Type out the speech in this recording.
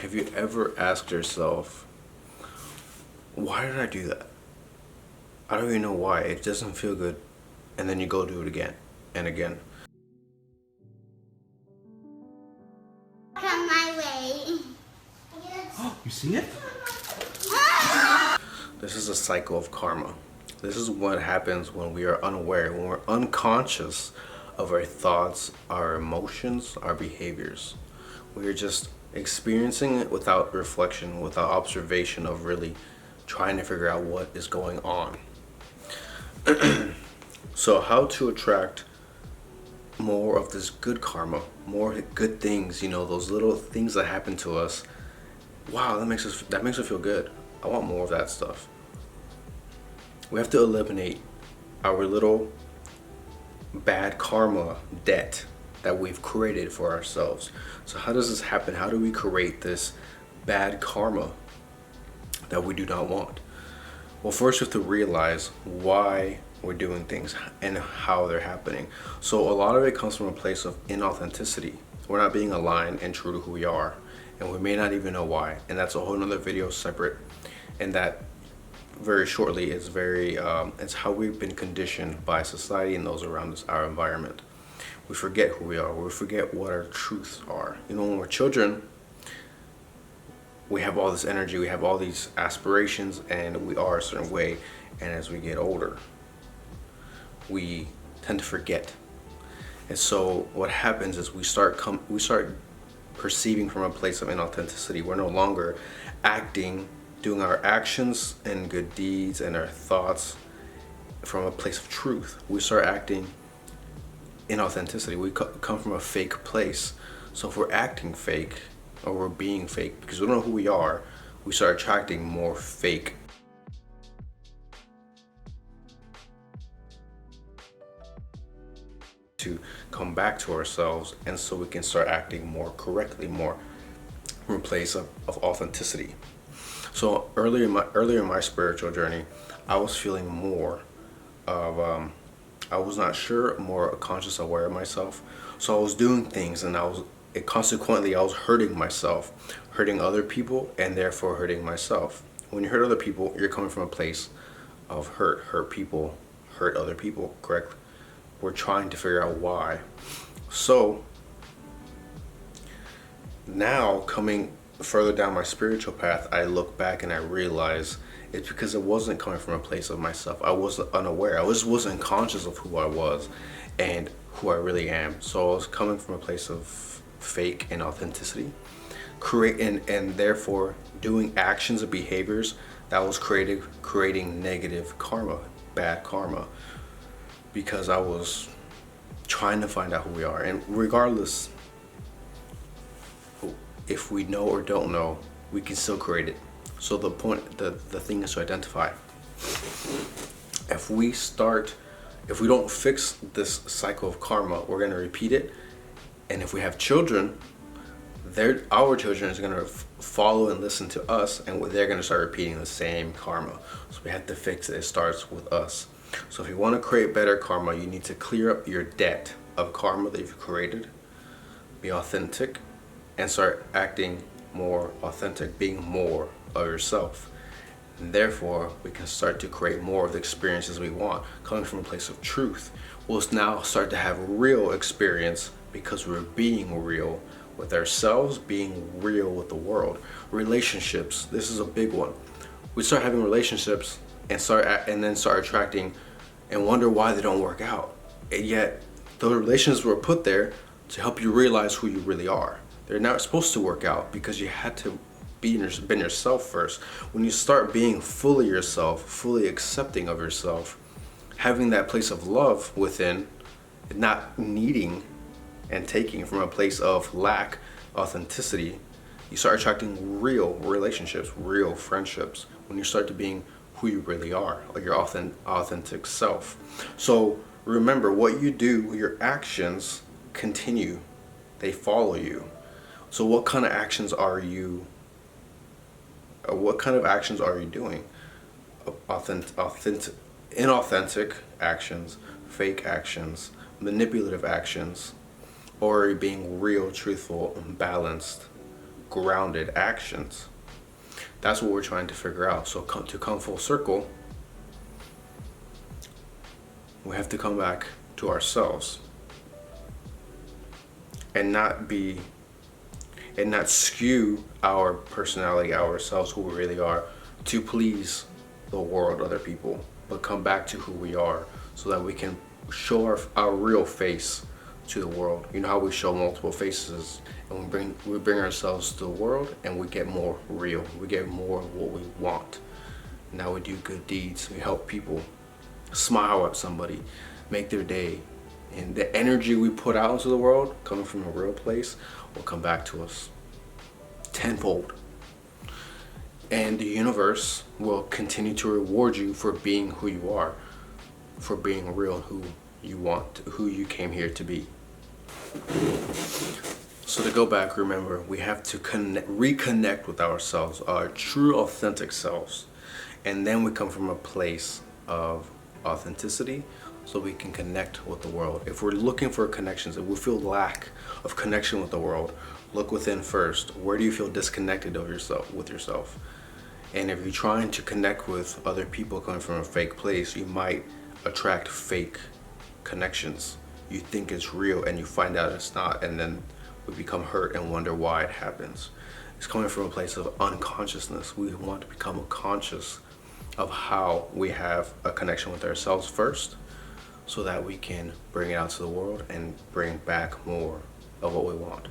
Have you ever asked yourself, why did I do that? I don't even know why. It doesn't feel good. And then you go do it again and again. Come my way. You see it? This is a cycle of karma. This is what happens when we are unaware, when we're unconscious of our thoughts, our emotions, our behaviors. We're just experiencing it without reflection, without observation of really trying to figure out what is going on. So how to attract more of this good karma, more good things, those little things that happen to us. Wow, that makes us feel good. I want more of that stuff. We have to eliminate our little bad karma debt that we've created for ourselves. So how does this happen? How do we create this bad karma that we do not want? Well, first we have to realize why we're doing things and how they're happening. So a lot of it comes from a place of inauthenticity. We're not being aligned and true to who we are, and we may not even know why. And that's a whole nother video separate. And that very shortly is it's how we've been conditioned by society and those around us, our environment. We forget who we are. We forget what our truths are. When we're children, we have all this energy, we have all these aspirations, and we are a certain way. And as we get older, we tend to forget. And so what happens is we start perceiving from a place of inauthenticity. We're no longer doing our actions and good deeds and our thoughts from a place of truth. We start acting inauthenticity. We come from a fake place. So if we're acting fake or we're being fake because we don't know who we are, we start attracting more fake. To come back to ourselves, and so we can start acting more correctly, more from a place of authenticity. So earlier in my spiritual journey, I was feeling more of I was not sure, more conscious, aware of myself. So I was doing things, and consequently I was hurting myself, hurting other people, and therefore hurting myself. When you hurt other people, you're coming from a place of hurt people, hurt other people, correct? We're trying to figure out why. So now, coming further down my spiritual path, I look back and I realize it's because it wasn't coming from a place of myself. I was unaware. I wasn't conscious of who I was and who I really am. So I was coming from a place of fake and authenticity, and therefore doing actions and behaviors that was creating negative karma, bad karma, because I was trying to find out who we are. And regardless if we know or don't know, we can still create it. So the thing is to identify. If we don't fix this cycle of karma, we're going to repeat it. And if we have children, our children is going to follow and listen to us, and they're going to start repeating the same karma. So we have to fix it. It starts with us. So if you want to create better karma, you need to clear up your debt of karma that you've created, be authentic, and start acting more authentic, being more of yourself. And therefore, we can start to create more of the experiences we want, coming from a place of truth. We'll now start to have real experience because we're being real with ourselves, being real with the world. Relationships, this is a big one. We start having relationships and then start attracting and wonder why they don't work out. And yet, those relationships were put there to help you realize who you really are. They're not supposed to work out because you had to been yourself first. When you start being fully yourself, fully accepting of yourself, having that place of love within, not needing and taking from a place of lack, authenticity, you start attracting real relationships, real friendships, when you start to being who you really are, like your authentic self. So remember, what you do, your actions continue. They follow you. So what kind of actions are you doing? Inauthentic actions, fake actions, manipulative actions, or are you being real, truthful, and balanced, grounded actions. That's what we're trying to figure out. So to come full circle, we have to come back to ourselves and not skew our personality, ourselves, who we really are, to please the world, other people, but come back to who we are so that we can show our real face to the world. You know how we show multiple faces, and we bring ourselves to the world, and we get more real. We get more of what we want. Now we do good deeds. We help people, smile at somebody, make their day. And the energy we put out into the world, coming from a real place, will come back to us tenfold. And the universe will continue to reward you for being who you are, for being real, who you want, who you came here to be. So to go back, remember, we have to reconnect with ourselves, our true authentic selves. And then we come from a place of authenticity, so we can connect with the world. If we're looking for connections, if we feel lack of connection with the world, look within first. Where do you feel disconnected of yourself? And if you're trying to connect with other people coming from a fake place, you might attract fake connections. You think it's real and you find out it's not, and then we become hurt and wonder why it happens. It's coming from a place of unconsciousness. We want to become conscious of how we have a connection with ourselves first, so that we can bring it out to the world and bring back more of what we want.